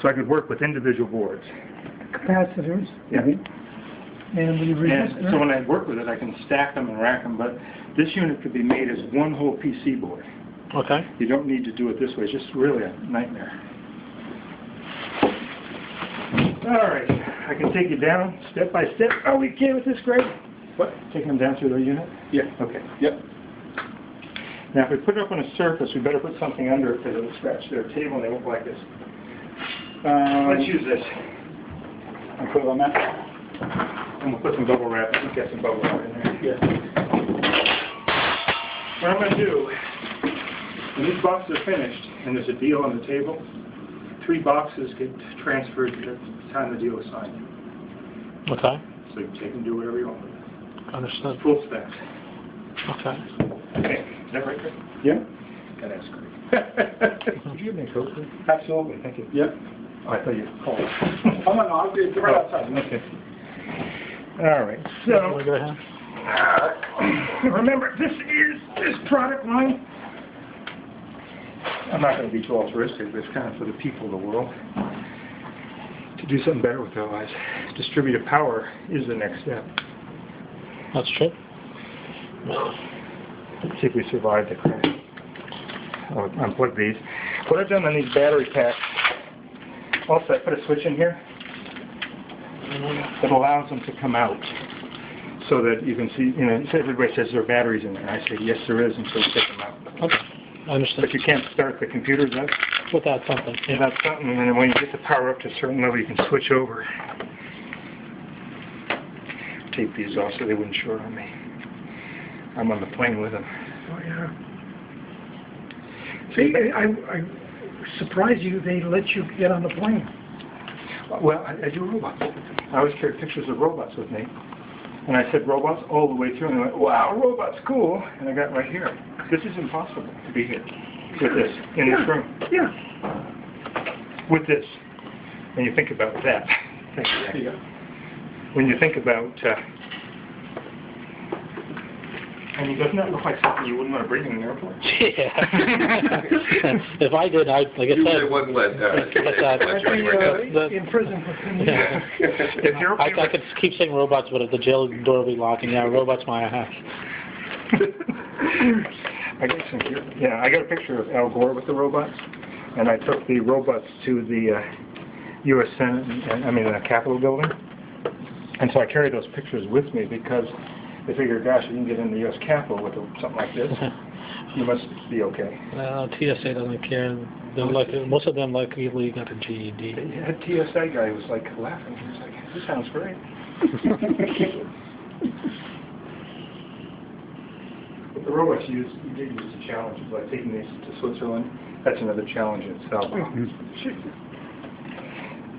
So I could work with individual boards. Capacitors. Yeah. And the resistor. And so when I work with it, I can stack them and rack them, but this unit could be made as one whole PC board. Okay. You don't need to do it this way. It's just really a nightmare. All right. I can take you down step by step. Are we okay with this, Greg? What? Taking them down through the unit? Yeah. Okay. Yep. Now, if we put it up on a surface, we better put something under it because it'll scratch their table and they won't like this. Let's use this. I'll put it on that. I'm going to put some bubble wrap. Let's get some bubble wrap in there. Yeah. What I'm going to do, when these boxes are finished and there's a deal on the table, 3 boxes get transferred at the time the deal is signed. Okay. So you can take and do whatever you want with it. Understood. Full specs. Okay. Okay. Is that right, Chris? Yeah. That is great. Would you give me a coat, please? Absolutely. Thank you. Yep. Oh, I thought you called. Oh, no, I'll be right outside. Okay. All right. So, We're going to remember, this product line. I'm not going to be too altruistic, but it's kind of for the people of the world to do something better with their lives. Distributed power is the next step. That's true. Let's see if we survive the crash. I'll unplug these. What I've done on these battery packs, also I put a switch in here that allows them to come out so that you can see, you know, everybody says there are batteries in there. I say, yes, there is, and so we take them out. Okay. I understand. But you can't start the computers up Without something. Yeah. without something, and then when you get the power up to a certain level, you can switch over. Tape these off so they wouldn't short on me. I'm on the plane with them. Oh, yeah. See, I'm surprised they let you get on the plane. Well, I do robots. I always carry pictures of robots with me. And I said robots all the way through, and they went, wow, robots, cool. And I got right here. This is impossible to be here with this, in this room. Yeah. With this. When you think about that. Thank you. There you go. When you think about, I mean, doesn't that look like something you wouldn't want to bring in an airport? Yeah. If I did, like I Usually said, wouldn't let In prison for 10 years. yeah. If you're okay I could keep saying robots, but if the jail door will be locking, yeah, robots my ass. I got some here. Yeah, I got a picture of Al Gore with the robots, and I took the robots to the U.S. Senate, the Capitol building, and so I carry those pictures with me because they figure, gosh, you can get in the U.S. Capitol with something like this. You must be okay. TSA doesn't care. They're like, most of them likely got a GED. The TSA guy was like laughing. He was like, this sounds great. But the robots you did use the challenges, like taking these to Switzerland. That's another challenge in itself.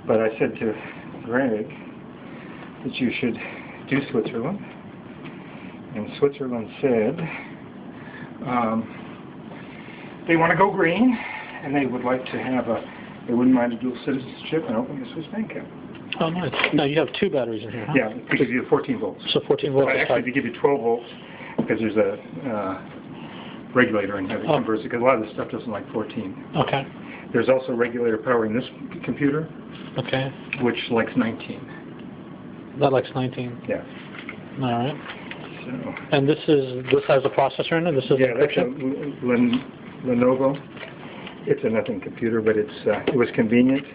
But I said to Greg that you should do Switzerland. And Switzerland said they want to go green, and they would like to have they wouldn't mind a dual citizenship and opening a Swiss bank account. Oh, nice. Now you have 2 batteries in here, huh? Yeah, because you have 14 volts. So 14 volts. Actually, they give you 12 volts because there's a regulator in here that converts it, because a lot of this stuff doesn't like 14. Okay. There's also a regulator powering this computer, Okay. which likes 19. That likes 19. Yeah. All right. So, And this has a processor in it? This is yeah, that's a encryption? Lenovo. It's a nothing computer, but it was convenient.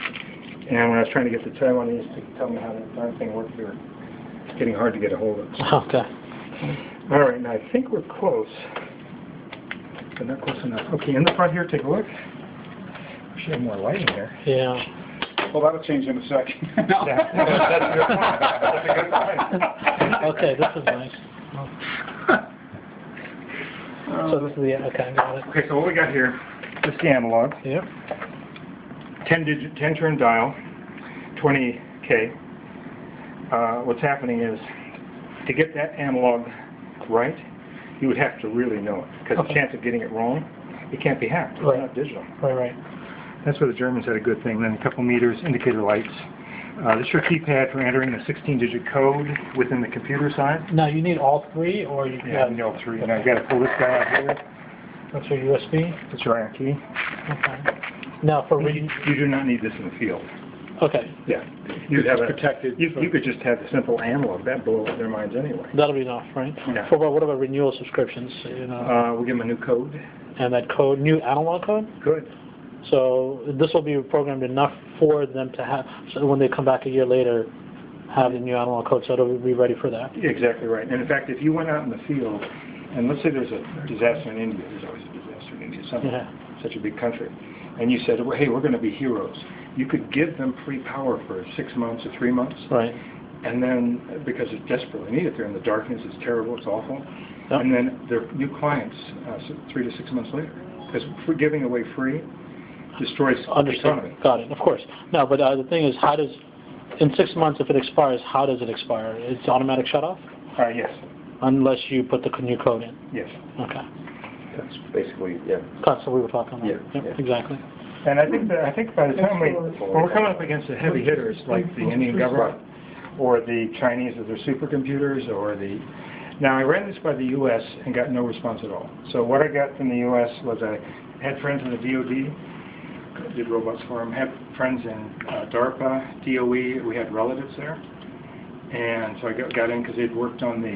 And when I was trying to get the Taiwanese to tell me how that darn thing worked, it's getting hard to get a hold of. Okay. All right, now I think we're close, but not close enough. Okay, in the front here, take a look. We should have more light in here. Yeah. Well, that'll change in a second. Yeah, that's a good point. That's a good point. Okay, this is nice. So this is the, okay, got it. Okay, so what we got here, this is the analog. Yep. 10 turn dial, 20K. What's happening is, to get that analog right, you would have to really know it, because the chance of getting it wrong, it can't be hacked. It's not digital. Right. That's where the Germans had a good thing. Then a couple meters, indicator lights. This is your keypad for entering the 16-digit code within the computer side. Now you need all 3, or you Yeah, you need all 3. Now you got to pull this guy out here. That's your USB? That's your IR key. Okay. Now for You do not need this in the field. okay, Yeah. You'd have protected You could just have the simple analog. That blow up their minds anyway. that'll be enough, right? Yeah. For what about renewal subscriptions? You know, We'll give them a new code. and that code, new analog code. Good. So this will be programmed enough for them to have, so when they come back a year later, have the new analog code, so it'll be ready for that. Exactly right. And in fact, if you went out in the field, and let's say there's a disaster in India, there's always a disaster in India, such a big country, and you said, well, hey, we're going to be heroes. You could give them free power for 6 months or 3 months, Right. and then, because they desperately need it, they're in the darkness, it's terrible, it's awful, Yep. and then their new clients 3 to 6 months later. Because giving away free destroys the Understand. economy. Got it. Of course. No, but the thing is, how does, in 6 months, if it expires, how does it expire? It's automatic shut off? Yes. Unless you put the new code in. Yes. Okay. That's basically, yeah. That's what we were talking about. Yeah, Yep, yeah. Exactly. And I think by the time when we're coming up against the heavy hitters like the Indian government or the Chinese with their supercomputers or the, now I ran this by the U.S. and got no response at all. So what I got from the U.S. was I had friends in the DoD, did robots for them, had friends in DARPA, DOE, we had relatives there. And so I got in because they'd worked on the